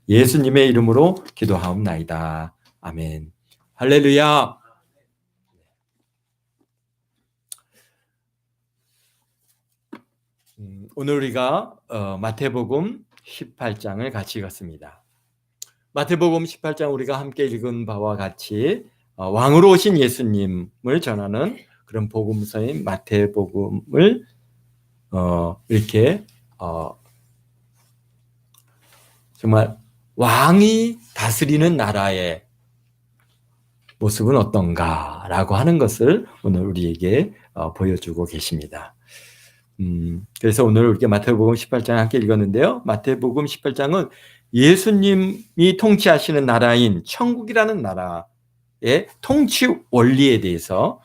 예수님의 이름으로 기도하옵나이다. 아멘. 할렐루야. 오늘 우리가 마태복음 18장을 같이 읽었습니다. 마태복음 18장 우리가 함께 읽은 바와 같이 왕으로 오신 예수님을 전하는 그런 복음서인 마태복음을 이렇게 정말 왕이 다스리는 나라의 모습은 어떤가라고 하는 것을 오늘 우리에게 보여주고 계십니다. 그래서 오늘 우리가 마태복음 18장 함께 읽었는데요. 마태복음 18장은 예수님이 통치하시는 나라인 천국이라는 나라의 통치 원리에 대해서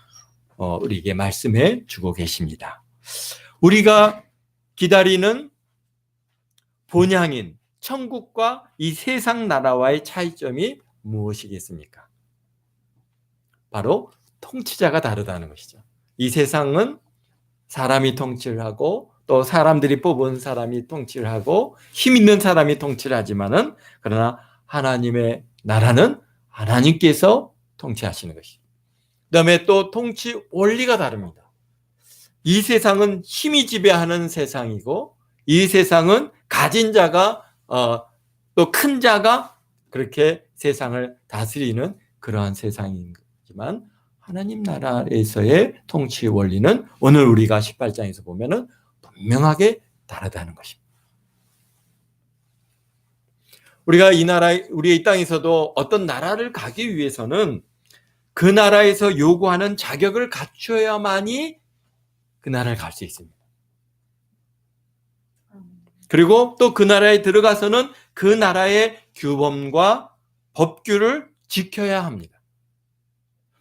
우리에게 말씀해 주고 계십니다. 우리가 기다리는 본향인 천국과 이 세상 나라와의 차이점이 무엇이겠습니까? 바로 통치자가 다르다는 것이죠. 이 세상은 사람이 통치를 하고 또 사람들이 뽑은 사람이 통치를 하고 힘 있는 사람이 통치를 하지만은 그러나 하나님의 나라는 하나님께서 통치하시는 것이죠. 그다음에 또 통치 원리가 다릅니다. 이 세상은 힘이 지배하는 세상이고 이 세상은 가진 자가 또 큰 자가 그렇게 세상을 다스리는 그러한 세상이지만 하나님 나라에서의 통치 원리는 오늘 우리가 18장에서 보면은 분명하게 다르다는 것입니다. 우리가 우리의 이 땅에서도 어떤 나라를 가기 위해서는 그 나라에서 요구하는 자격을 갖춰야만이 그 나라를 갈 수 있습니다. 그리고 또 그 나라에 들어가서는 그 나라의 규범과 법규를 지켜야 합니다.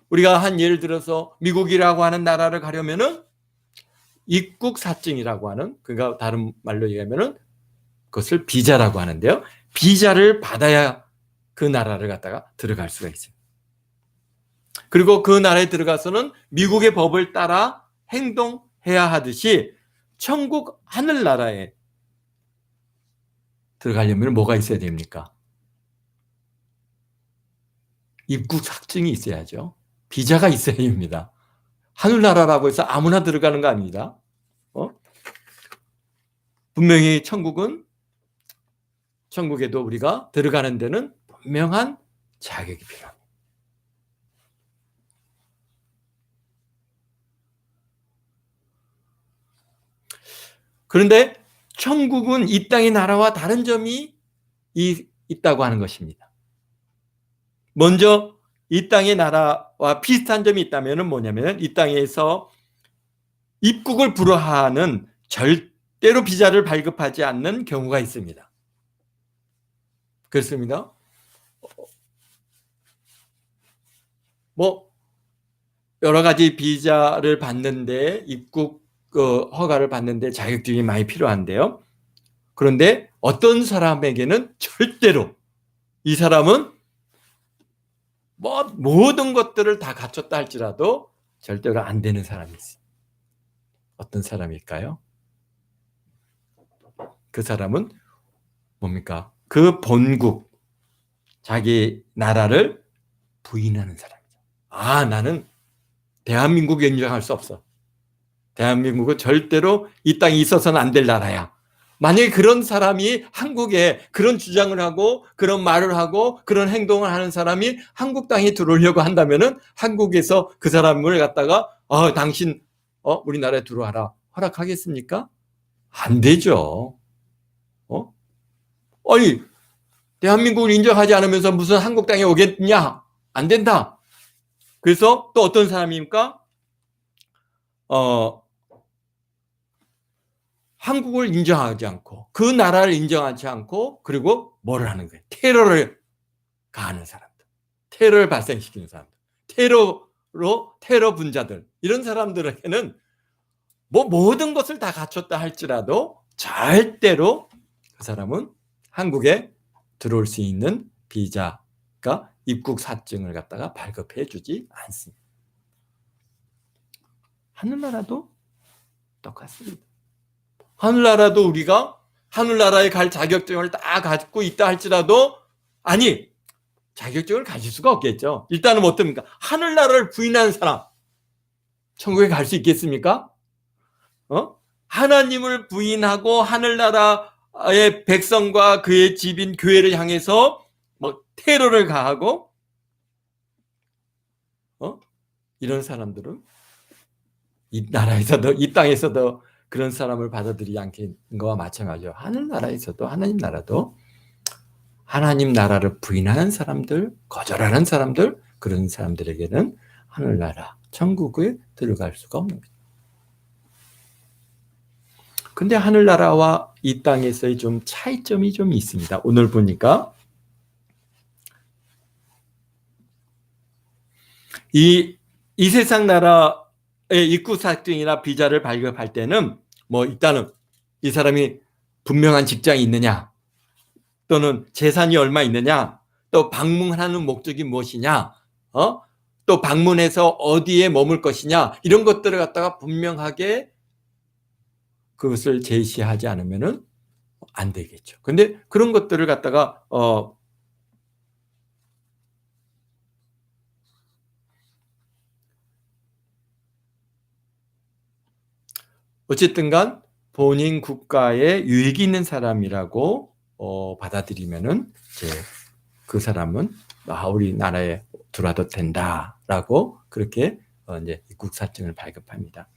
우리가 한 예를 들어서 미국이라고 하는 나라를 가려면은 입국사증이라고 하는, 그러니까 다른 말로 얘기하면은 그것을 비자라고 하는데요. 비자를 받아야 그 나라를 갖다가 들어갈 수가 있어요. 그리고 그 나라에 들어가서는 미국의 법을 따라 행동해야 하듯이 천국 하늘나라에 들어가려면 뭐가 있어야 됩니까? 입국사증이 있어야죠. 비자가 있어야 됩니다. 하늘나라라고 해서 아무나 들어가는 거 아닙니다. 분명히 천국에도 우리가 들어가는 데는 분명한 자격이 필요합니다. 그런데 천국은 이 땅의 나라와 다른 점이 있다고 하는 것입니다. 먼저 이 땅의 나라와 비슷한 점이 있다면 뭐냐면 이 땅에서 입국을 불허하는 절대로 비자를 발급하지 않는 경우가 있습니다. 그렇습니다. 여러 가지 비자를 받는데 입국 허가를 받는데 자격증이 많이 필요한데요. 그런데 어떤 사람에게는 절대로 이 사람은 모든 것들을 다 갖췄다 할지라도 절대로 안 되는 사람이 있어요. 어떤 사람일까요? 그 사람은 뭡니까? 그 본국, 자기 나라를 부인하는 사람이죠. 나는 대한민국에 인정할 수 없어. 대한민국은 절대로 이 땅에 있어서는 안 될 나라야. 만약에 그런 사람이 한국에 그런 주장을 하고 그런 말을 하고 그런 행동을 하는 사람이 한국 땅에 들어오려고 한다면은 한국에서 그 사람을 갖다가 당신 우리나라에 들어와라 허락하겠습니까? 안 되죠. 아니 대한민국을 인정하지 않으면서 무슨 한국 땅에 오겠냐? 안 된다. 그래서 또 어떤 사람입니까? 한국을 인정하지 않고 그 나라를 인정하지 않고 그리고 뭐를 하는 거예요? 테러를 가하는 사람들, 테러를 발생시키는 사람들, 테러 분자들, 이런 사람들에게는 모든 것을 다 갖췄다 할지라도 절대로 그 사람은 한국에 들어올 수 있는 비자가 입국 사증을 갖다가 발급해 주지 않습니다. 하늘나라도 똑같습니다. 하늘나라도 우리가 하늘나라에 갈 자격증을 다 갖고 있다 할지라도, 아니, 자격증을 가질 수가 없겠죠. 일단은 어떻습니까? 하늘나라를 부인하는 사람, 천국에 갈 수 있겠습니까? 하나님을 부인하고 하늘나라의 백성과 그의 집인 교회를 향해서 뭐 테러를 가하고, 이런 사람들은 이 나라에서도, 이 땅에서도 그런 사람을 받아들이지 않는 것과 마찬가지죠. 하늘나라에서도, 하나님 나라도 하나님 나라를 부인하는 사람들, 거절하는 사람들, 그런 사람들에게는 하늘나라, 천국에 들어갈 수가 없는 거죠. 근데 하늘나라와 이 땅에서의 좀 차이점이 좀 있습니다. 오늘 보니까 이 세상 나라의 입국사증이나 비자를 발급할 때는 뭐 일단은 이 사람이 분명한 직장이 있느냐, 또는 재산이 얼마 있느냐, 또 방문하는 목적이 무엇이냐, 또 방문해서 어디에 머물 것이냐, 이런 것들을 갖다가 분명하게 그것을 제시하지 않으면은 안 되겠죠. 근데 그런 것들을 갖다가 어쨌든 간 본인 국가에 유익이 있는 사람이라고 받아들이면은 이제 그 사람은 우리나라에 들어와도 된다라고 그렇게 이제 입국사증을 발급합니다.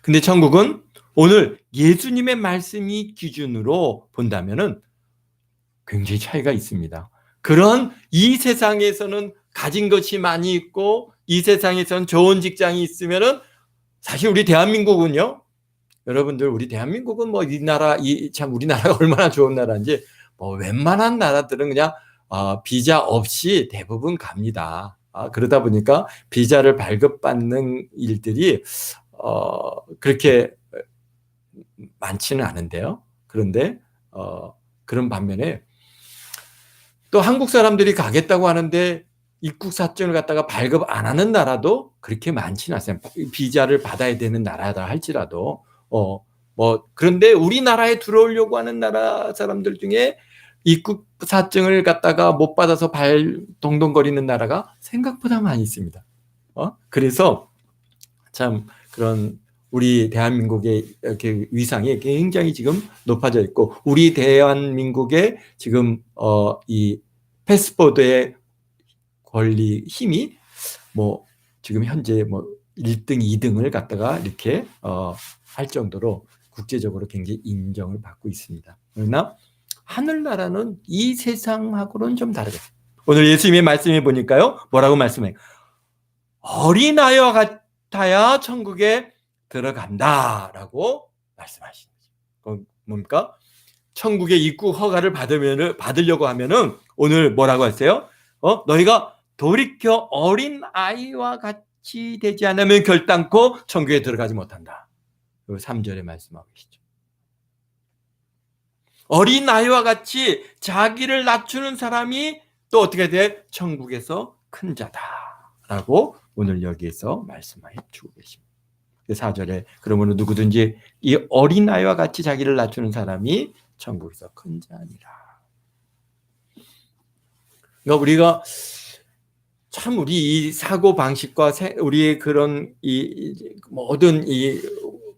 근데 천국은 오늘 예수님의 말씀이 기준으로 본다면은 굉장히 차이가 있습니다. 그런 이 세상에서는 가진 것이 많이 있고 이 세상에서는 좋은 직장이 있으면은, 사실 우리 대한민국은요, 여러분들, 우리 대한민국은 뭐 이 나라, 참 우리나라가 얼마나 좋은 나라인지, 뭐 웬만한 나라들은 그냥 비자 없이 대부분 갑니다. 그러다 보니까 비자를 발급받는 일들이 그렇게 많지는 않은데요. 그런데 그런 반면에 또 한국 사람들이 가겠다고 하는데 입국사증을 갖다가 발급 안 하는 나라도 그렇게 많지는 않습니다. 비자를 받아야 되는 나라다 할지라도. 그런데 우리나라에 들어오려고 하는 나라 사람들 중에 입국사증을 갖다가 못 받아서 동동거리는 나라가 생각보다 많이 있습니다. 그래서 참 그런 우리 대한민국의 이렇게 위상이 굉장히 지금 높아져 있고, 우리 대한민국의 지금 이 패스포드의 권리 힘이 뭐 지금 현재 뭐 1등, 2등을 갖다가 이렇게 할 정도로 국제적으로 굉장히 인정을 받고 있습니다. 그러나 하늘나라는 이 세상하고는 좀 다르죠. 오늘 예수님의 말씀해 보니까요, 뭐라고 말씀해요? 어린아이와 같아야 천국에 들어간다라고 말씀하시는 거죠. 그럼 뭡니까? 천국에 입국 허가를 받으려고 하면은 오늘 뭐라고 하세요? 너희가 돌이켜 어린 아이와 같이 되지 않으면 결단코 천국에 들어가지 못한다. 3절에 말씀하고 계시죠. 어린 아이와 같이 자기를 낮추는 사람이 또 어떻게 돼? 천국에서 큰 자다라고 오늘 여기에서 말씀해 주고 계십니다. 4절에 그러므로 누구든지 이 어린아이와 같이 자기를 낮추는 사람이 천국에서 큰 자니라. 그러니까 우리가 참 우리 이 사고 방식과 우리의 그런 이 모든 이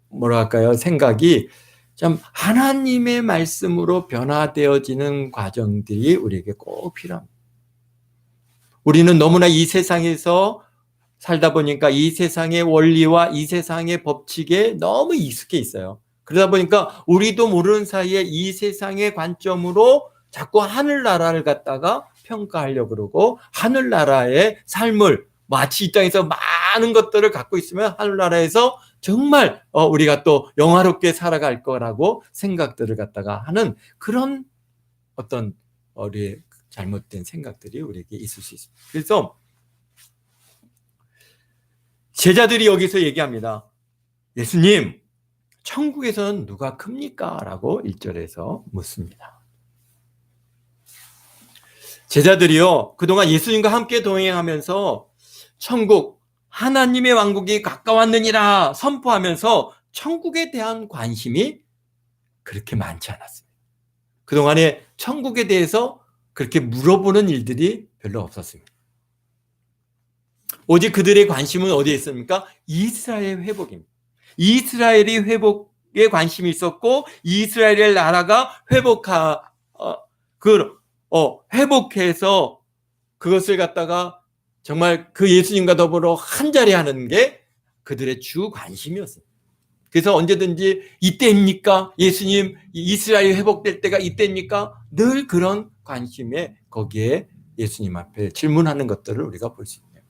뭐랄까요, 생각이 참 하나님의 말씀으로 변화되어지는 과정들이 우리에게 꼭 필요합니다. 우리는 너무나 이 세상에서 살다 보니까 이 세상의 원리와 이 세상의 법칙에 너무 익숙해 있어요. 그러다 보니까 우리도 모르는 사이에 이 세상의 관점으로 자꾸 하늘나라를 갖다가 평가하려고 그러고, 하늘나라의 삶을 마치 이 땅에서 많은 것들을 갖고 있으면 하늘나라에서 정말 우리가 또 영화롭게 살아갈 거라고 생각들을 갖다가 하는 그런 어떤 우리의 잘못된 생각들이 우리에게 있을 수 있습니다. 그래서 제자들이 여기서 얘기합니다. 예수님, 천국에서는 누가 큽니까? 라고 1절에서 묻습니다. 제자들이요, 그동안 예수님과 함께 동행하면서 천국, 하나님의 왕국이 가까웠느니라 선포하면서 천국에 대한 관심이 그렇게 많지 않았습니다. 그동안에 천국에 대해서 그렇게 물어보는 일들이 별로 없었습니다. 오직 그들의 관심은 어디에 있습니까? 이스라엘 회복입니다. 이스라엘이 회복에 관심이 있었고 이스라엘 나라가 회복해서 그것을 갖다가 정말 그 예수님과 더불어 한 자리 하는 게 그들의 주 관심이었습니다. 그래서 언제든지 이때입니까? 예수님 이스라엘 회복될 때가 이때입니까? 늘 그런 관심에 거기에 예수님 앞에 질문하는 것들을 우리가 볼 수 있네요.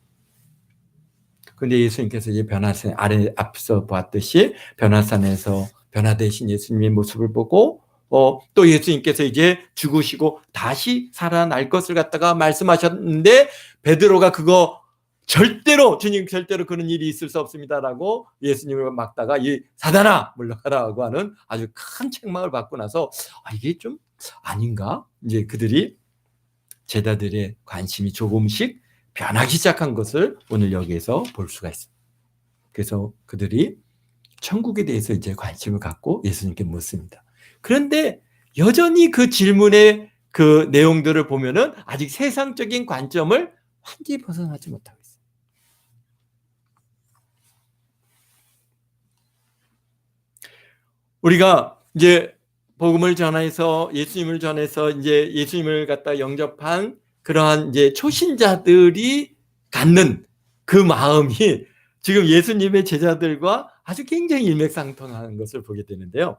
그런데 예수님께서 이제 변화산 아래 앞서 보았듯이 변화산에서 변화되신 예수님의 모습을 보고 또 예수님께서 이제 죽으시고 다시 살아날 것을 갖다가 말씀하셨는데 베드로가 그거 주님 절대로 그런 일이 있을 수 없습니다라고 예수님을 막다가 이 사단아 물러가라고 하는 아주 큰 책망을 받고 나서 이게 좀 아닌가? 이제 그들이 제자들의 관심이 조금씩 변하기 시작한 것을 오늘 여기에서 볼 수가 있습니다. 그래서 그들이 천국에 대해서 이제 관심을 갖고 예수님께 묻습니다. 그런데 여전히 그 질문의 그 내용들을 보면은 아직 세상적인 관점을 완전히 벗어나지 못하고 있어요. 우리가 이제 복음을 전해서 예수님을 전해서 이제 예수님을 갖다 영접한 그러한 이제 초신자들이 갖는 그 마음이 지금 예수님의 제자들과 아주 굉장히 일맥상통하는 것을 보게 되는데요.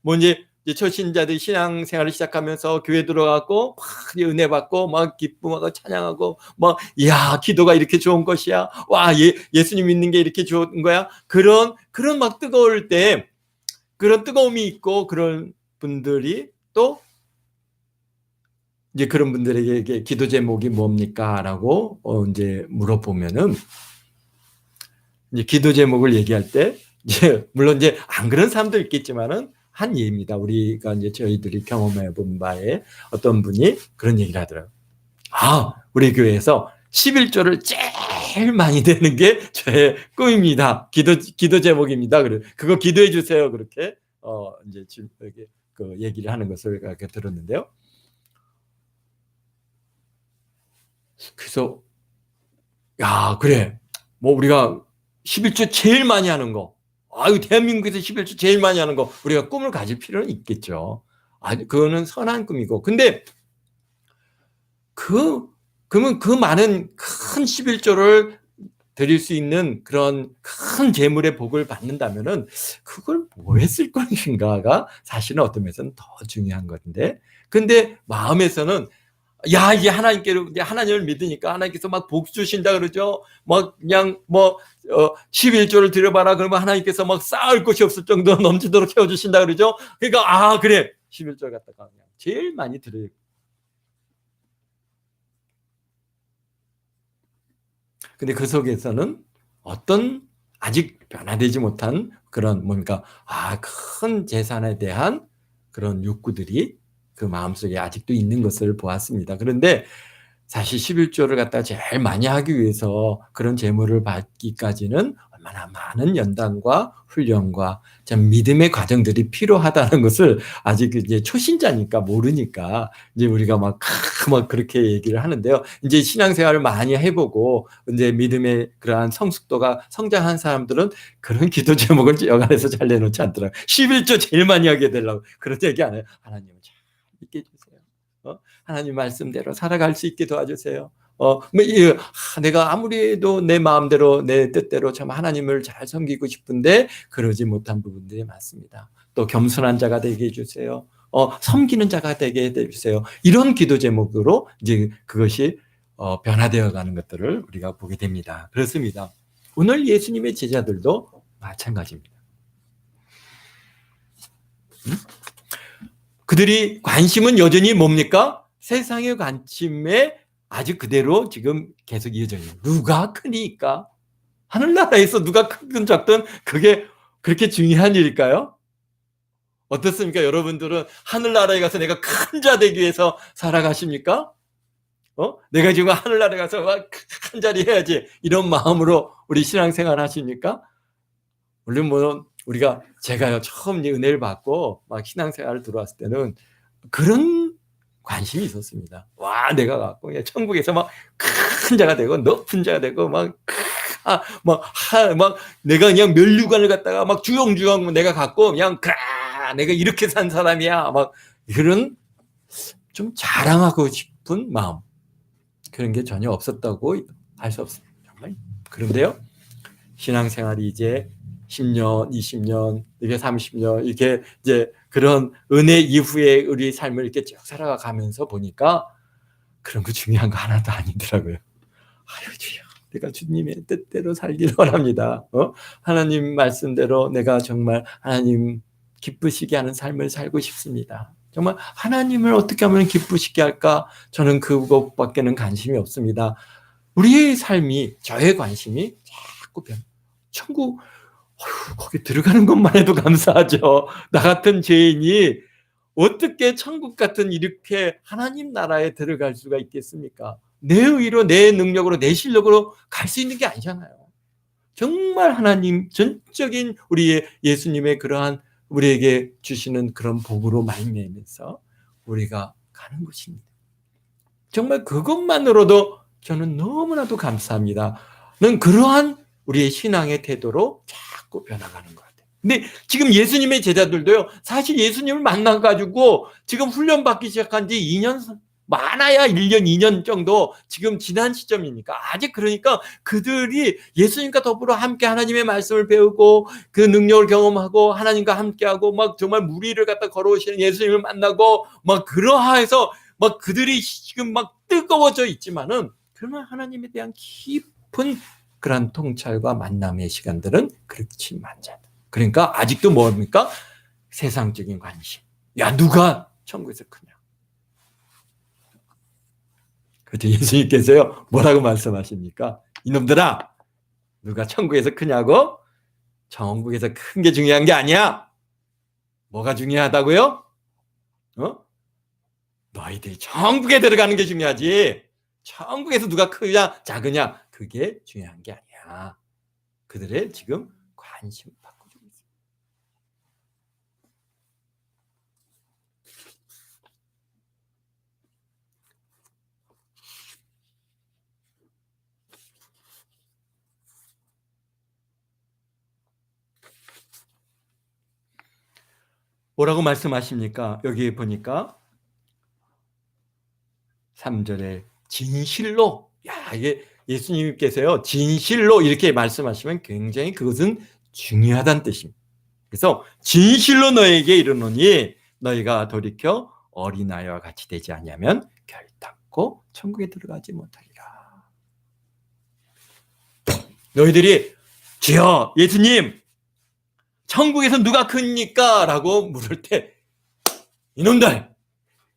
뭐 이제 초신자들 신앙생활을 시작하면서 교회 들어가고 막 은혜 받고 막 기쁨하고 찬양하고 막 야 기도가 이렇게 좋은 것이야. 와 예수님 믿는 게 이렇게 좋은 거야. 그런 막 뜨거울 때 그런 뜨거움이 있고 그런 분들이 또 이제 그런 분들에게 기도 제목이 뭡니까라고 이제 물어보면은 이제 기도 제목을 얘기할 때 이제 물론 이제 안 그런 사람도 있겠지만은 한 예입니다. 우리가 이제 저희들이 경험해 본 바에 어떤 분이 그런 얘기를 하더라고요. 우리 교회에서 11조를 제일 많이 되는 게 저의 꿈입니다. 기도 제목입니다. 그거 기도해 주세요. 그렇게 이제 그 얘기를 하는 것을 이렇게 들었는데요. 그래서 그래. 뭐 우리가 11조 제일 많이 하는 거. 대한민국에서 11조 제일 많이 하는 거 우리가 꿈을 가질 필요는 있겠죠. 그거는 선한 꿈이고. 근데 그러면 그 많은 큰 11조를 드릴 수 있는 그런 큰 재물의 복을 받는다면은 그걸 뭐 했을 것인가가 사실은 어떤 면에서는 더 중요한 건데. 근데 마음에서는 이제 하나님을 믿으니까 하나님께서 막 복 주신다 그러죠. 막 그냥 11조를 드려봐라 그러면 하나님께서 막 쌓을 곳이 없을 정도로 넘치도록 채워주신다 그러죠. 그러니까 그래 11조 갖다가 그냥 제일 많이 드려요. 근데 그 속에서는 어떤 아직 변화되지 못한 그런 큰 재산에 대한 그런 욕구들이 그 마음속에 아직도 있는 것을 보았습니다. 그런데 사실 11조를 갖다 제일 많이 하기 위해서 그런 재물을 받기까지는 얼마나 많은 연단과 훈련과 참 믿음의 과정들이 필요하다는 것을 아직 이제 초신자니까 모르니까 이제 우리가 막 그렇게 얘기를 하는데요. 이제 신앙생활을 많이 해보고 이제 믿음의 그러한 성숙도가 성장한 사람들은 그런 기도 제목을 여간해서 잘 내놓지 않더라고요. 11조 제일 많이 하게 되려고 그런 얘기 안 해요. 하나님은 잘 믿게 해주세요. 하나님 말씀대로 살아갈 수 있게 도와주세요. 내가 아무리 해도 내 마음대로 내 뜻대로 참 하나님을 잘 섬기고 싶은데 그러지 못한 부분들이 많습니다. 또 겸손한 자가 되게 해주세요. 섬기는 자가 되게 해주세요. 이런 기도 제목으로 이제 그것이 변화되어 가는 것들을 우리가 보게 됩니다. 그렇습니다. 오늘 예수님의 제자들도 마찬가지입니다. 그들이 관심은 여전히 뭡니까? 세상의 관심에 아주 그대로 지금 계속 이어져 있는 누가 크니까? 하늘나라에서 누가 크든 작든 그게 그렇게 중요한 일일까요? 어떻습니까? 여러분들은 하늘나라에 가서 내가 큰 자 되기 위해서 살아가십니까? 내가 지금 하늘나라에 가서 큰 자리 해야지 이런 마음으로 우리 신앙생활 하십니까? 물론 제가요 처음 이 은혜를 받고 막 신앙생활을 들어왔을 때는 그런 관심이 있었습니다. 와, 내가 갖고 천국에서 막 큰 자가 되고 높은 자가 되고 막 내가 그냥 면류관을 갖다가 막 주렁주렁 내가 갖고 그냥 내가 이렇게 산 사람이야. 막 그런 좀 자랑하고 싶은 마음, 그런 게 전혀 없었다고 할 수 없습니다. 정말. 그런데요, 신앙생활이 이제 10년, 20년, 이게 30년, 이렇게 이제 그런 은혜 이후에 우리 삶을 이렇게 쭉 살아가면서 보니까 그런 거 중요한 거 하나도 아니더라고요. 아유, 주여, 내가 주님의 뜻대로 살기를 원합니다. 하나님 말씀대로 내가 정말 하나님 기쁘시게 하는 삶을 살고 싶습니다. 정말 하나님을 어떻게 하면 기쁘시게 할까? 저는 그것밖에는 관심이 없습니다. 우리의 삶이, 저의 관심이 자꾸 천국, 거기 들어가는 것만 해도 감사하죠. 나 같은 죄인이 어떻게 천국 같은 이렇게 하나님 나라에 들어갈 수가 있겠습니까? 내 의로, 내 능력으로, 내 실력으로 갈 수 있는 게 아니잖아요. 정말 하나님 전적인 우리의 예수님의 그러한 우리에게 주시는 그런 복으로 말미암아서 우리가 가는 것입니다. 정말 그것만으로도 저는 너무나도 감사합니다. 는 그러한 우리의 신앙의 태도로 자꾸 변화가는 것 같아요. 근데 지금 예수님의 제자들도요, 사실 예수님을 만나가지고 지금 훈련받기 시작한 지 2년, 많아야 1년, 2년 정도 지금 지난 시점이니까, 아직 그러니까 그들이 예수님과 더불어 함께 하나님의 말씀을 배우고 그 능력을 경험하고 하나님과 함께하고 막 정말 무리를 갖다 걸어오시는 예수님을 만나고 막 그러하여서 막 그들이 지금 막 뜨거워져 있지만은, 그러나 하나님에 대한 깊은 그런 통찰과 만남의 시간들은 그렇지 많지 않다. 그러니까 아직도 뭡니까? 세상적인 관심. 야, 누가 천국에서 크냐? 그때 예수님께서요, 뭐라고 말씀하십니까? 이놈들아, 누가 천국에서 크냐고? 천국에서 큰 게 중요한 게 아니야. 뭐가 중요하다고요? 너희들이 천국에 들어가는 게 중요하지. 천국에서 누가 크냐 작으냐, 그게 중요한 게 아니야. 그들의 지금 관심을 바꿔주고 있어요. 뭐라고 말씀하십니까? 여기 보니까 3절에 진실로, 야, 이게 예수님께서요, 진실로 이렇게 말씀하시면 굉장히 그것은 중요하다는 뜻입니다. 그래서 진실로 너에게 이르노니 너희가 돌이켜 어린아이와 같이 되지 아니하면 결단코 천국에 들어가지 못하리라. 너희들이 주여, 예수님, 천국에서 누가 크니까? 라고 물을 때, 이놈들,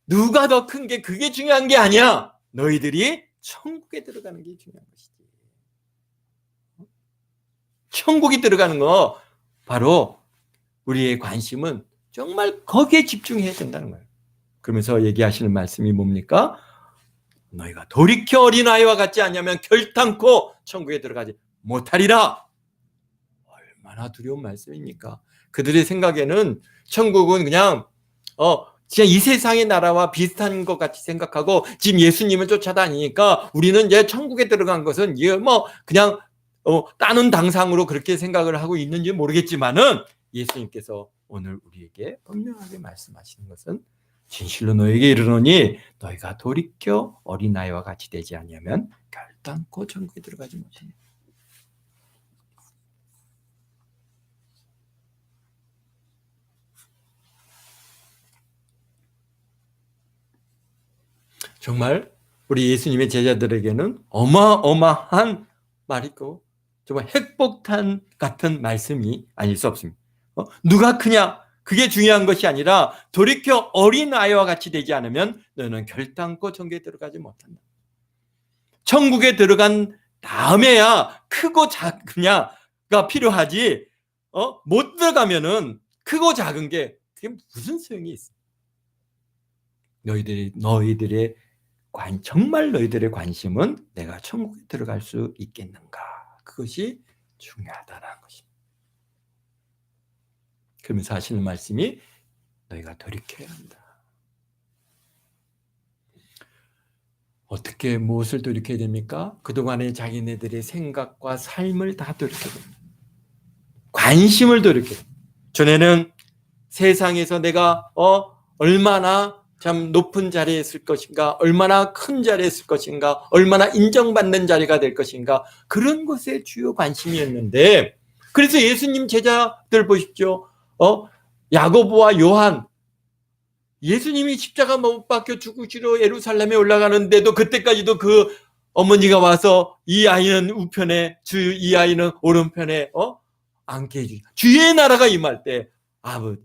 누가 더 큰 게 그게 중요한 게 아니야. 너희들이 천국에 들어가는 게 중요한 것이지. 천국에 들어가는 거, 바로 우리의 관심은 정말 거기에 집중해야 된다는 거예요. 그러면서 얘기하시는 말씀이 뭡니까? 너희가 돌이켜 어린아이와 같지 않냐면 결단코 천국에 들어가지 못하리라. 얼마나 두려운 말씀입니까? 그들의 생각에는 천국은 그냥 이 세상의 나라와 비슷한 것 같이 생각하고, 지금 예수님을 쫓아다니니까 우리는 이제 천국에 들어간 것은 그냥 따는 당상으로 그렇게 생각을 하고 있는지 모르겠지만은, 예수님께서 오늘 우리에게 분명하게 말씀하시는 것은 진실로 너에게 이르노니 너희가 돌이켜 어린아이와 같이 되지 아니하면 결단코 천국에 들어가지 못한다. 정말 우리 예수님의 제자들에게는 어마어마한 말이고 정말 핵폭탄 같은 말씀이 아닐 수 없습니다. 누가 크냐? 그게 중요한 것이 아니라 돌이켜 어린아이와 같이 되지 않으면 너는 결단코 천국에 들어가지 못한다. 천국에 들어간 다음에야 크고 작으냐가 필요하지, 못 들어가면은 크고 작은 게 그게 무슨 소용이 있어? 너희들의 정말 너희들의 관심은 내가 천국에 들어갈 수 있겠는가? 그것이 중요하다는 것입니다. 그러면서 하시는 말씀이 너희가 돌이켜야 한다. 어떻게 무엇을 돌이켜야 됩니까? 그동안의 자기네들의 생각과 삶을 다 돌이켜야 됩니다. 관심을 돌이켜야 됩니다. 전에는 세상에서 내가 얼마나 참 높은 자리에 있을 것인가, 얼마나 큰 자리에 있을 것인가, 얼마나 인정받는 자리가 될 것인가, 그런 것에 주요 관심이었는데, 그래서 예수님 제자들 보십시오. 야고보와 요한, 예수님이 십자가 못 박혀 죽으시러 예루살렘에 올라가는데도 그때까지도 그 어머니가 와서 이 아이는 우편에, 이 아이는 오른편에 앉게 해주시. 주의 나라가 임할 때 아버지,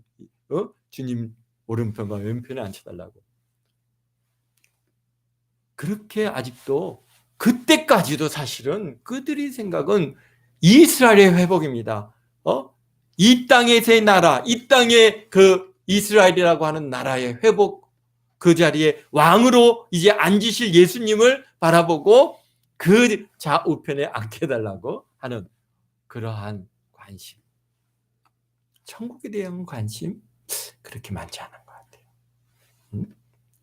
주님 오른편과 왼편에 앉혀달라고. 그렇게 아직도 그때까지도 사실은 그들의 생각은 이스라엘의 회복입니다. 이 땅에서의 나라, 이 땅의 그 이스라엘이라고 하는 나라의 회복, 그 자리에 왕으로 이제 앉으실 예수님을 바라보고 그 좌우편에 앉게 해달라고 하는 그러한 관심. 천국에 대한 관심 그렇게 많지 않은 것 같아요.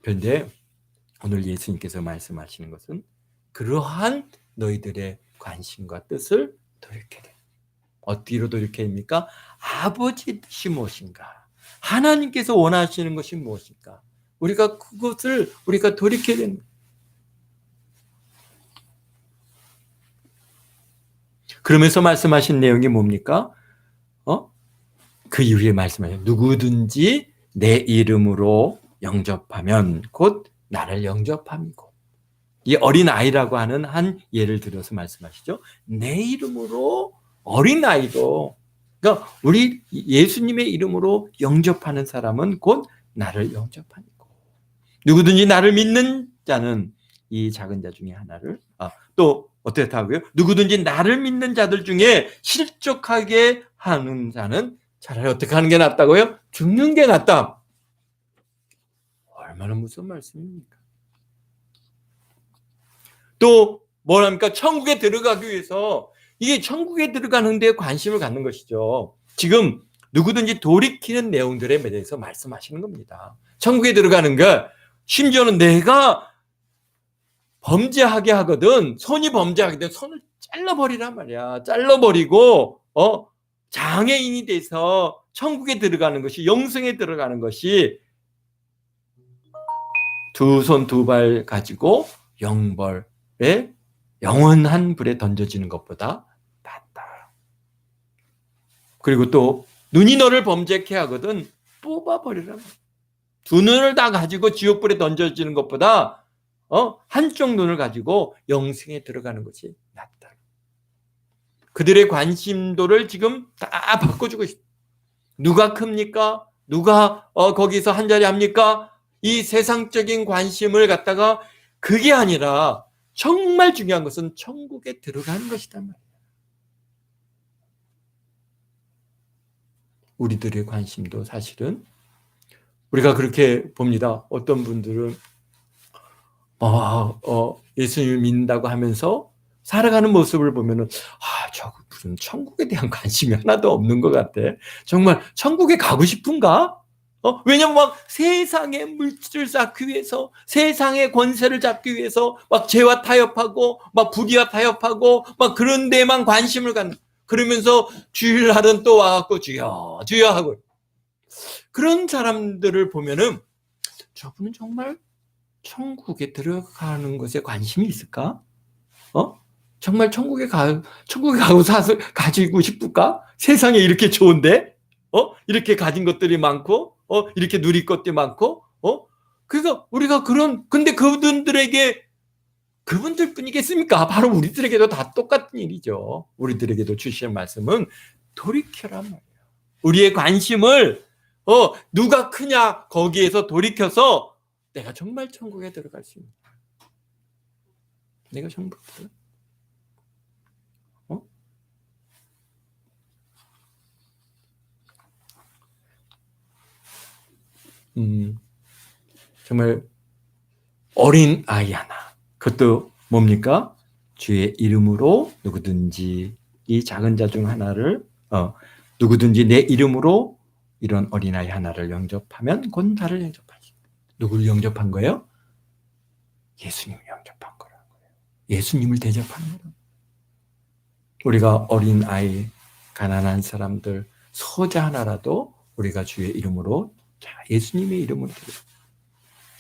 그런데 오늘 예수님께서 말씀하시는 것은 그러한 너희들의 관심과 뜻을 돌이켜야 돼. 어디로 돌이켜야 됩니까? 아버지 뜻이 무엇인가? 하나님께서 원하시는 것이 무엇인가? 우리가 그것을 우리가 돌이켜야 됩니다. 그러면서 말씀하신 내용이 뭡니까? 그 이후에 말씀하신 누구든지 내 이름으로 영접하면 곧 나를 영접함이고, 이 어린아이라고 하는 한 예를 들어서 말씀하시죠. 내 이름으로 어린아이로, 그러니까 우리 예수님의 이름으로 영접하는 사람은 곧 나를 영접함이고, 누구든지 나를 믿는 자는 이 작은 자 중에 하나를, 또 어떻게 하고요? 누구든지 나를 믿는 자들 중에 실족하게 하는 자는 차라리 어떻게 하는 게 낫다고요? 죽는 게 낫다. 얼마나 무서운 말씀입니까? 또 뭐랍니까? 천국에 들어가기 위해서, 이게 천국에 들어가는 데 관심을 갖는 것이죠. 지금 누구든지 돌이키는 내용들에 대해서 말씀하시는 겁니다. 천국에 들어가는 거, 심지어는 내가 범죄하게 하거든, 손이 범죄하게 되면 손을 잘라버리란 말이야. 잘라버리고 장애인이 돼서 천국에 들어가는 것이, 영생에 들어가는 것이 두 손 두 발 가지고 영벌에, 영원한 불에 던져지는 것보다 낫다. 그리고 또 눈이 너를 범죄케 하거든 뽑아버리라. 두 눈을 다 가지고 지옥불에 던져지는 것보다 한쪽 눈을 가지고 영생에 들어가는 것이 낫다. 그들의 관심도를 지금 다 바꿔주고 있습니다. 누가 큽니까? 누가 거기서 한 자리 합니까? 이 세상적인 관심을 갖다가, 그게 아니라 정말 중요한 것은 천국에 들어가는 것이단 말이에요. 우리들의 관심도 사실은 우리가 그렇게 봅니다. 어떤 분들은 예수님을 믿는다고 하면서 살아가는 모습을 보면은 저거 무슨 천국에 대한 관심이 하나도 없는 것 같아. 정말 천국에 가고 싶은가? 왜냐면 막 세상의 물질을 쌓기 위해서, 세상의 권세를 잡기 위해서 막 죄와 타협하고 막 불의와 타협하고 막 그런 데만 관심을 갖는, 그러면서 주일날은 또 와갖고 주여 주여 하고, 그런 사람들을 보면은 저분은 정말 천국에 들어가는 것에 관심이 있을까? 정말 천국에 가고 가지고 싶을까? 세상에 이렇게 좋은데? 이렇게 가진 것들이 많고, 이렇게 누릴 것들이 많고, 그래서 우리가 근데 그분들에게, 그분들 뿐이겠습니까? 바로 우리들에게도 다 똑같은 일이죠. 우리들에게도 주시는 말씀은 돌이켜란 말이에요. 우리의 관심을, 누가 크냐, 거기에서 돌이켜서 내가 정말 천국에 들어갈 수 있는, 내가 천국에 들어갈, 정말 어린 아이 하나, 그것도 뭡니까? 주의 이름으로 누구든지, 이 작은 자 중 하나를 누구든지 내 이름으로 이런 어린아이 하나를 영접하면 곧 나를 영접하시. 누구를 영접한 거예요? 예수님을 영접한 거라는 거예요. 예수님을 대접하는 거예요. 우리가 어린아이, 가난한 사람들, 소자 하나라도 우리가 주의 이름으로, 자, 예수님의 이름으로 대접.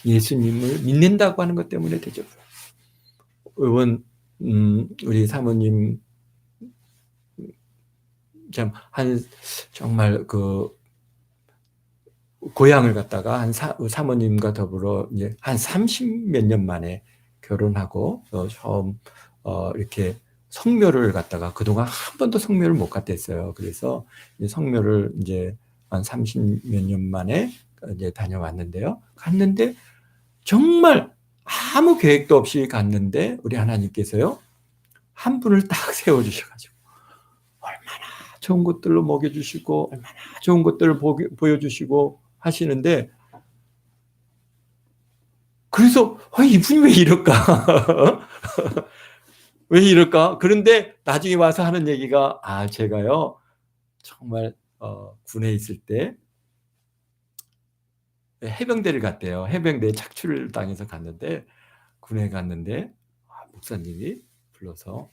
예수님을 믿는다고 하는 것 때문에 대접. 이번 우리 사모님 참 정말 그 고향을 갔다가 사모님과 더불어 이제 한 30몇 년 만에 결혼하고 처음 이렇게 성묘를 갔다가 그동안 한 번도 성묘를 못 갔댔어요. 그래서 성묘를 이제 한 30몇 년 만에 이제 다녀왔는데요. 갔는데 정말 아무 계획도 없이 갔는데 우리 하나님께서요, 한 분을 딱 세워주셔가지고 얼마나 좋은 것들로 먹여주시고 얼마나 좋은 것들을 보여주시고 하시는데, 그래서 이분이 왜 이럴까? 왜 이럴까? 그런데 나중에 와서 하는 얘기가, 제가요 정말 군에 있을 때 해병대를 갔대요. 해병대에 착출을 당해서 갔는데, 군에 갔는데 목사님이 불러서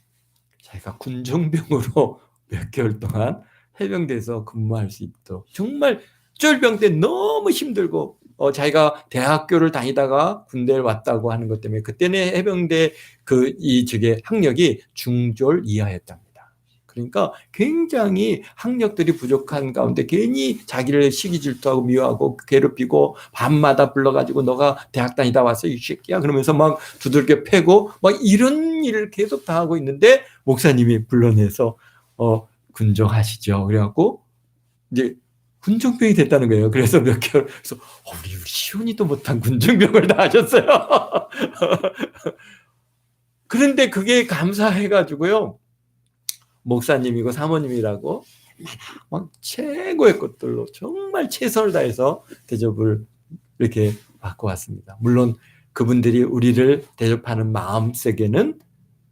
자기가 군종병으로 몇 개월 동안 해병대에서 근무할 수 있도록, 정말 쫄병 때 너무 힘들고 자기가 대학교를 다니다가 군대를 왔다고 하는 것 때문에 그때는 해병대 이 학력이 중졸 이하였답니다. 그러니까 굉장히 학력들이 부족한 가운데 괜히 자기를 시기 질투하고 미워하고 괴롭히고 밤마다 불러가지고 너가 대학 다니다 왔어 이 새끼야 그러면서 막 두들겨 패고 막 이런 일을 계속 당하고 있는데 목사님이 불러내서 군종하시죠. 그래갖고 이제 군종병이 됐다는 거예요. 그래서 몇 개월, 그래서 우리 시온이도 못한 군종병을 다 하셨어요. 그런데 그게 감사해가지고요, 목사님이고 사모님이라고 막 최고의 것들로 정말 최선을 다해서 대접을 이렇게 받고 왔습니다. 물론 그분들이 우리를 대접하는 마음속에는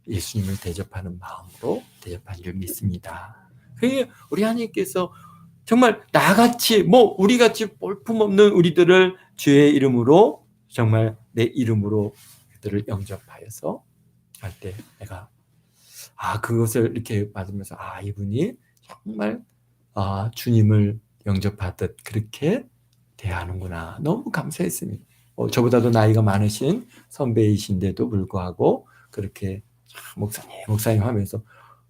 예수님을 대접하는 마음으로 대접한 줄 믿습니다. 그러니 우리 하나님께서 정말 나같이 우리같이 볼품없는 우리들을 주의 이름으로, 정말 내 이름으로 그들을 영접하여서 할 때 내가 그것을 이렇게 받으면서 이분이 정말 주님을 영접하듯 그렇게 대하는구나. 너무 감사했습니다. 저보다도 나이가 많으신 선배이신데도 불구하고 그렇게 목사님 하면서,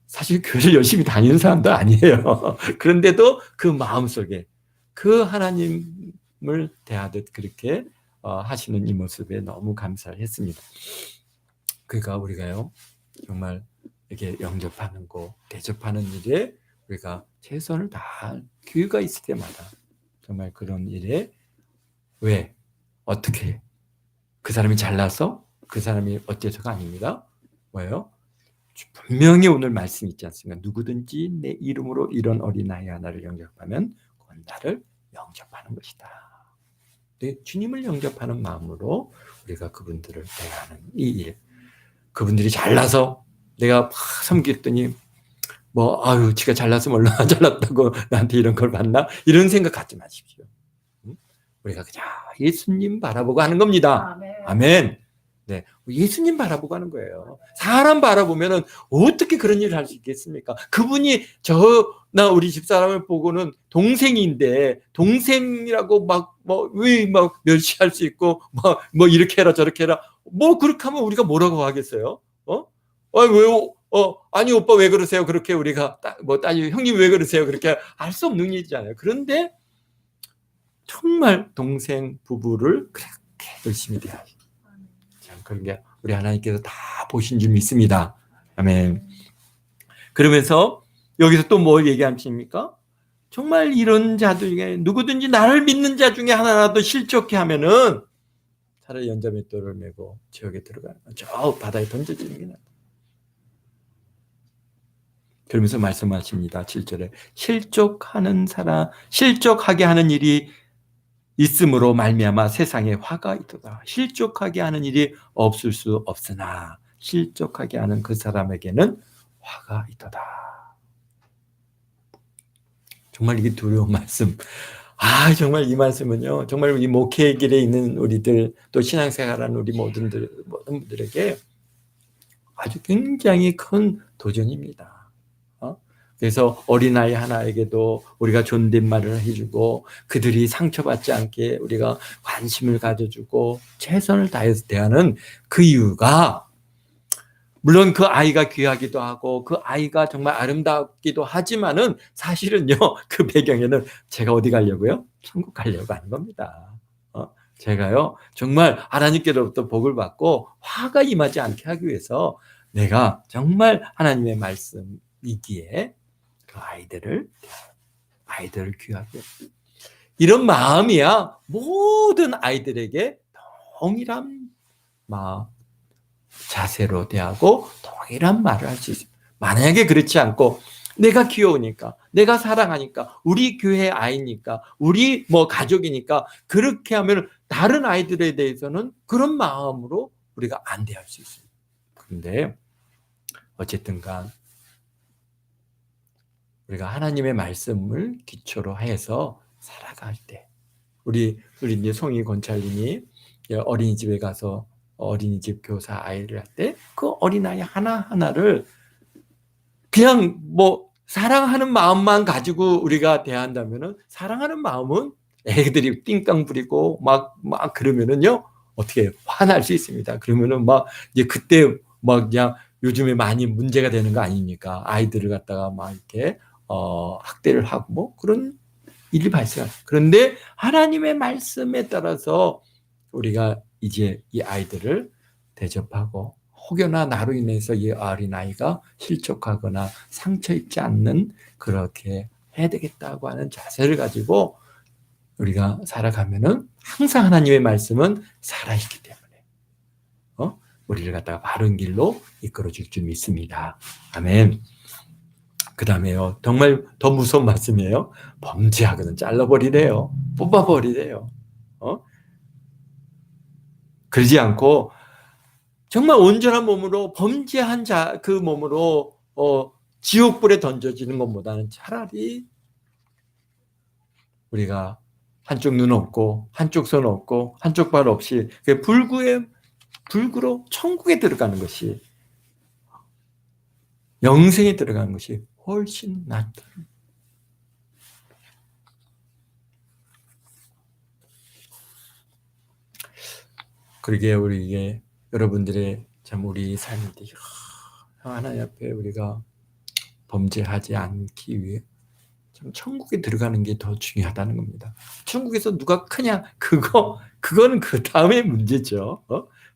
사실 교회를 열심히 다니는 사람도 아니에요. 그런데도 그 마음속에 그 하나님을 대하듯 그렇게 하시는 이 모습에 너무 감사했습니다. 그러니까 우리가요 정말 이렇게 영접하는 거, 대접하는 일에 우리가 최선을 다할 기회가 있을 때마다 정말 그런 일에, 왜 어떻게 그 사람이 잘나서 그 사람이 어째서가 아닙니다. 뭐예요? 분명히 오늘 말씀 있지 않습니까? 누구든지 내 이름으로 이런 어린아이 하나를 영접하면 곧 나를 영접하는 것이다. 네, 주님을 영접하는 마음으로 우리가 그분들을 대하는 이 일, 그분들이 잘나서 내가 막 섬겼더니 지가 잘나서 얼마나 잘났다고 나한테 이런 걸 받나? 이런 생각 갖지 마십시오. 우리가 그냥 예수님 바라보고 하는 겁니다. 아멘. 네, 예수님 바라보고 하는 거예요. 사람 바라보면은 어떻게 그런 일을 할 수 있겠습니까? 그분이 저나 우리 집사람을 보고는 동생인데, 동생이라고 왜 멸시할 수 있고, 이렇게 해라 저렇게 해라. 그렇게 하면 우리가 뭐라고 하겠어요? 아니 오빠 왜 그러세요? 그렇게 우리가 따지, 형님 왜 그러세요? 그렇게 할 수 없는 일이잖아요. 그런데 정말 동생 부부를 그렇게 열심히 대하죠. 그런 게 우리 하나님께서 다 보신 줄 믿습니다. 아멘. 그러면서 여기서 또 뭘 얘기하십니까? 정말 이런 자들 중에 누구든지 나를 믿는 자 중에 하나라도 실족해 하면은 차라리 연자맷돌을 메고 지옥에 들어가는, 저 바다에 던져지는 게 낫다. 그러면서 말씀하십니다. 7절에 실족하게 하는 일이 있음으로 말미암아 세상에 화가 있도다. 실족하게 하는 일이 없을 수 없으나 실족하게 하는 그 사람에게는 화가 있도다. 정말 이게 두려운 말씀. 정말 이 말씀은요, 정말 이 목회의 길에 있는 우리들, 또 신앙생활하는 우리 모든 분들에게 아주 굉장히 큰 도전입니다. 그래서 어린아이 하나에게도 우리가 존댓말을 해주고 그들이 상처받지 않게 우리가 관심을 가져주고 최선을 다해서 대하는 그 이유가, 물론 그 아이가 귀하기도 하고 그 아이가 정말 아름답기도 하지만은 사실은요, 그 배경에는 제가 어디 가려고요? 천국 가려고 하는 겁니다. 제가요 정말 하나님께로부터 복을 받고 화가 임하지 않게 하기 위해서 내가 정말 하나님의 말씀이기에 그 아이들을 귀하게, 이런 마음이야 모든 아이들에게 동일한 마음, 자세로 대하고 동일한 말을 할 수 있습니다. 만약에 그렇지 않고 내가 귀여우니까, 내가 사랑하니까, 우리 교회 아이니까, 우리 가족이니까 그렇게 하면 다른 아이들에 대해서는 그런 마음으로 우리가 안 대할 수 있습니다. 그런데 어쨌든 간 우리가 하나님의 말씀을 기초로 해서 살아갈 때, 우리 이제 송이 권찰님이 어린이집에 가서 어린이집 교사 아이를 할 때 그 어린아이 하나하나를 그냥 사랑하는 마음만 가지고 우리가 대한다면은, 사랑하는 마음은 애들이 띵깡 부리고 막 그러면은요, 어떻게 해요? 화날 수 있습니다. 그러면은 이제 그때 그냥 요즘에 많이 문제가 되는 거 아닙니까? 아이들을 갖다가 이렇게 학대를 하고 그런 일이 발생해요. 그런데 하나님의 말씀에 따라서 우리가 이제 이 아이들을 대접하고, 혹여나 나로 인해서 이 어린아이가 실족하거나 상처 입지 않는, 그렇게 해야 되겠다고 하는 자세를 가지고 우리가 살아가면은 항상 하나님의 말씀은 살아있기 때문에 우리를 갖다가 바른 길로 이끌어줄 줄 믿습니다. 아멘. 그 다음에요, 정말 더 무서운 말씀이에요. 범죄하거든 잘라버리래요. 뽑아버리래요. 그러지 않고 정말 온전한 몸으로, 범죄한 그 몸으로 지옥불에 던져지는 것보다는 차라리 우리가 한쪽 눈 없고 한쪽 손 없고 한쪽 발 없이 불구로 천국에 들어가는 것이, 영생에 들어가는 것이 훨씬 낫다. 그러게 우리 여러분들의 참 우리 삶인데, 하나님 앞에 우리가 범죄하지 않기 위해 참 천국에 들어가는 게 더 중요하다는 겁니다. 천국에서 누가 크냐, 그거는 그 다음의 문제죠.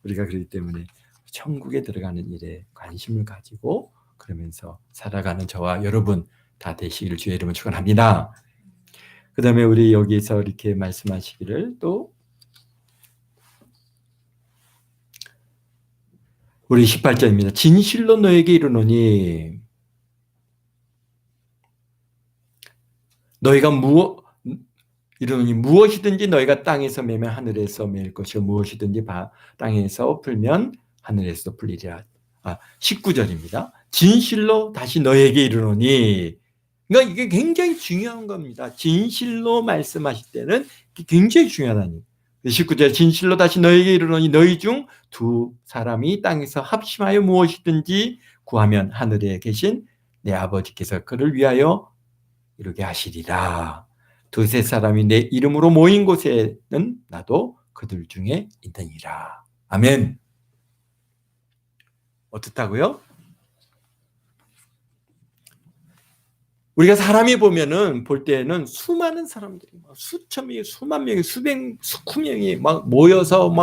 우리가 그렇기 때문에 천국에 들어가는 일에 관심을 가지고 그러면서 살아가는 저와 여러분 다 되시기를 주의 이름으로 축원합니다. 그 다음에 우리 여기서 이렇게 말씀하시기를, 또 우리 18절입니다. 진실로 너에게 이르노니 너희가 무엇이든지 너희가 땅에서 매면 하늘에서 매일 것이요 무엇이든지 땅에서 풀면 하늘에서 풀리리라. 19절입니다. 진실로 다시 너에게 이르노니, 그러니까 이게 굉장히 중요한 겁니다. 진실로 말씀하실 때는 굉장히 중요하다니. 19절, 진실로 다시 너에게 이르노니 너희 중 두 사람이 땅에서 합심하여 무엇이든지 구하면 하늘에 계신 내 아버지께서 그를 위하여 이루게 하시리라. 두세 사람이 내 이름으로 모인 곳에는 나도 그들 중에 있느니라. 아멘. 어떻다고요? 우리가 사람이 볼 때는 수많은 사람들이 수천 명이, 수만 명이, 수백 명이 모여서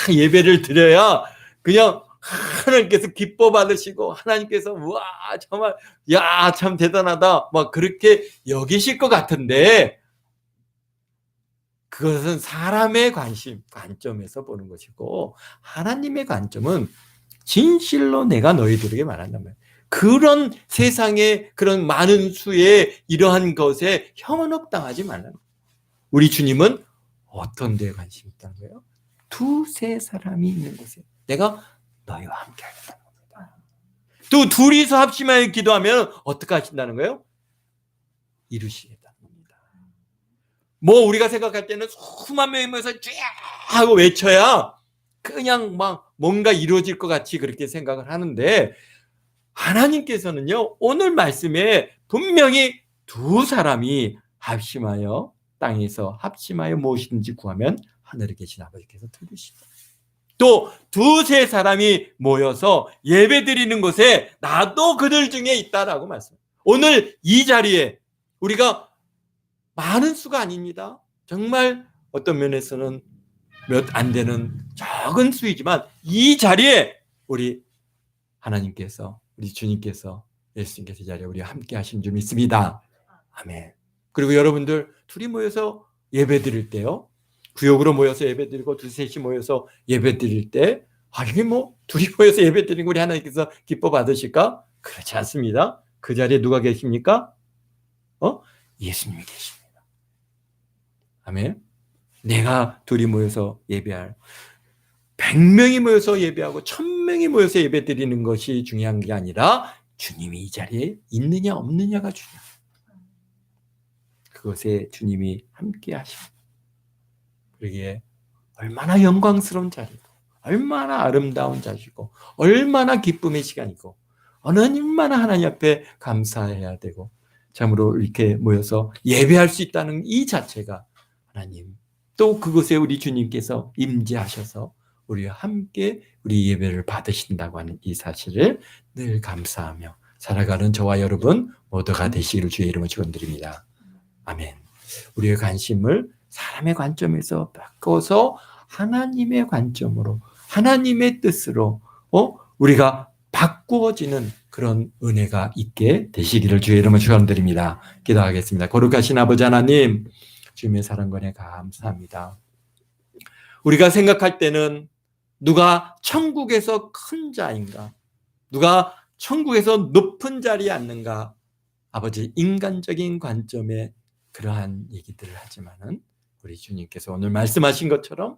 예배를 드려야 그냥 하나님께서 기뻐 받으시고 하나님께서 와 정말 참 대단하다 그렇게 여기실 것 같은데, 그것은 사람의 관점에서 보는 것이고, 하나님의 관점은 진실로 내가 너희들에게 말한다면, 그런 세상에 그런 많은 수의 이러한 것에 형언업당하지 말라는 거예요. 우리 주님은 어떤 데에 관심이 있다는 거예요? 두세 사람이 있는 곳에 내가 너희와 함께 하겠다는 겁니다. 또 둘이서 합심하여 기도하면 어떻게 하신다는 거예요? 이루시겠다는 겁니다. 뭐 우리가 생각할 때는 수만 명이 모여서 쫙 하고 외쳐야 그냥 막 뭔가 이루어질 것 같이 그렇게 생각을 하는데, 하나님께서는요, 오늘 말씀에 분명히 두 사람이 합심하여 땅에서 합심하여 무엇이든지 구하면 하늘에 계신 아버지께서 들으시다. 또 두세 사람이 모여서 예배 드리는 곳에 나도 그들 중에 있다라고 말씀합니다. 오늘 이 자리에 우리가 많은 수가 아닙니다. 정말 어떤 면에서는 몇 안 되는 적은 수이지만 이 자리에 우리 하나님께서, 우리 주님께서, 예수님께서 이 자리에 우리와 함께 하신 줄 믿습니다. 아멘. 그리고 여러분들 둘이 모여서 예배 드릴 때요, 구역으로 모여서 예배 드리고 두셋이 모여서 예배 드릴 때, 이게 뭐 둘이 모여서 예배 드리는 거 우리 하나님께서 기뻐 받으실까? 그렇지 않습니다. 그 자리에 누가 계십니까? 예수님이 계십니다. 아멘. 내가 둘이 모여서 예배할, 100명이 모여서 예배하고 1000명이 모여서 예배 드리는 것이 중요한 게 아니라 주님이 이 자리에 있느냐 없느냐가 중요합니다. 그것에 주님이 함께 하십니다. 그러기에 얼마나 영광스러운 자리고, 얼마나 아름다운 자리고, 얼마나 기쁨의 시간이고, 얼마나 하나님 앞에 감사해야 되고, 참으로 이렇게 모여서 예배할 수 있다는 이 자체가 하나님, 또 그곳에 우리 주님께서 임재하셔서 우리와 함께 우리 예배를 받으신다고 하는 이 사실을 늘 감사하며 살아가는 저와 여러분 모두가 되시기를 주의 이름으로 축원드립니다. 아멘. 우리의 관심을 사람의 관점에서 바꿔서 하나님의 관점으로, 하나님의 뜻으로 우리가 바꾸어지는 그런 은혜가 있게 되시기를 주의 이름으로 축원드립니다. 기도하겠습니다. 거룩하신 아버지 하나님, 주님의 사랑과 은혜 감사합니다. 우리가 생각할 때는 누가 천국에서 큰 자인가, 누가 천국에서 높은 자리에 앉는가, 아버지 인간적인 관점에 그러한 얘기들을 하지만은 우리 주님께서 오늘 말씀하신 것처럼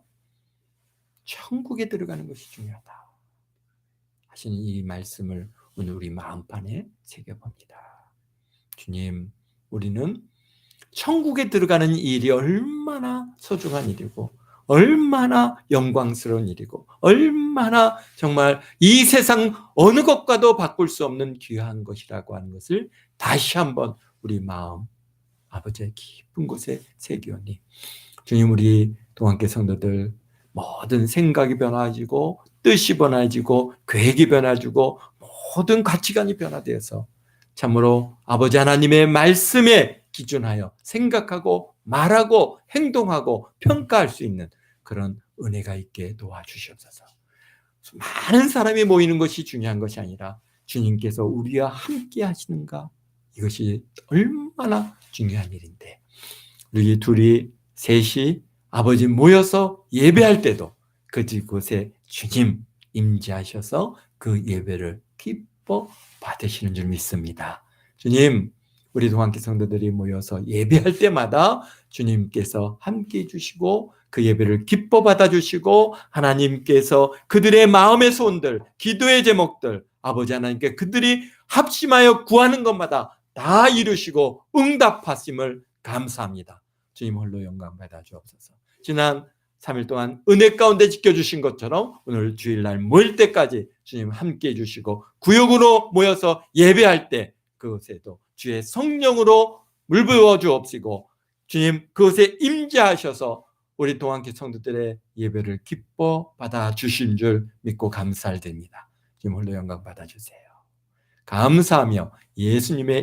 천국에 들어가는 것이 중요하다 하시는 이 말씀을 오늘 우리 마음판에 새겨봅니다. 주님, 우리는 천국에 들어가는 일이 얼마나 소중한 일이고, 얼마나 영광스러운 일이고, 얼마나 정말 이 세상 어느 것과도 바꿀 수 없는 귀한 것이라고 하는 것을 다시 한번 우리 마음 아버지의 깊은 곳에 새기오니, 주님, 우리 동안교 성도들 모든 생각이 변화지고 뜻이 변화지고 계획이 변화지고 모든 가치관이 변화되어서 참으로 아버지 하나님의 말씀에 기준하여 생각하고 말하고 행동하고 평가할 수 있는 그런 은혜가 있게 도와주시옵소서. 많은 사람이 모이는 것이 중요한 것이 아니라 주님께서 우리와 함께 하시는가, 이것이 얼마나 중요한 일인데, 우리 둘이 셋이 아버지 모여서 예배할 때도 그곳에 주님 임재하셔서 그 예배를 기뻐 받으시는 줄 믿습니다. 주님, 우리 동안교 성도들이 모여서 예배할 때마다 주님께서 함께해 주시고 그 예배를 기뻐 받아주시고, 하나님께서 그들의 마음의 소원들, 기도의 제목들 아버지 하나님께 그들이 합심하여 구하는 것마다 다 이루시고 응답하심을 감사합니다. 주님 홀로 영광 받아 주옵소서. 지난 3일 동안 은혜 가운데 지켜주신 것처럼 오늘 주일날 모일 때까지 주님 함께해 주시고, 구역으로 모여서 예배할 때 그것에도 주의 성령으로 물부어 주옵시고, 주님 그것에 임재하셔서 우리 동안교 성도들의 예배를 기뻐 받아 주신 줄 믿고 감사드립니다. 주님 홀로 영광 받아 주세요. 감사하며 예수님의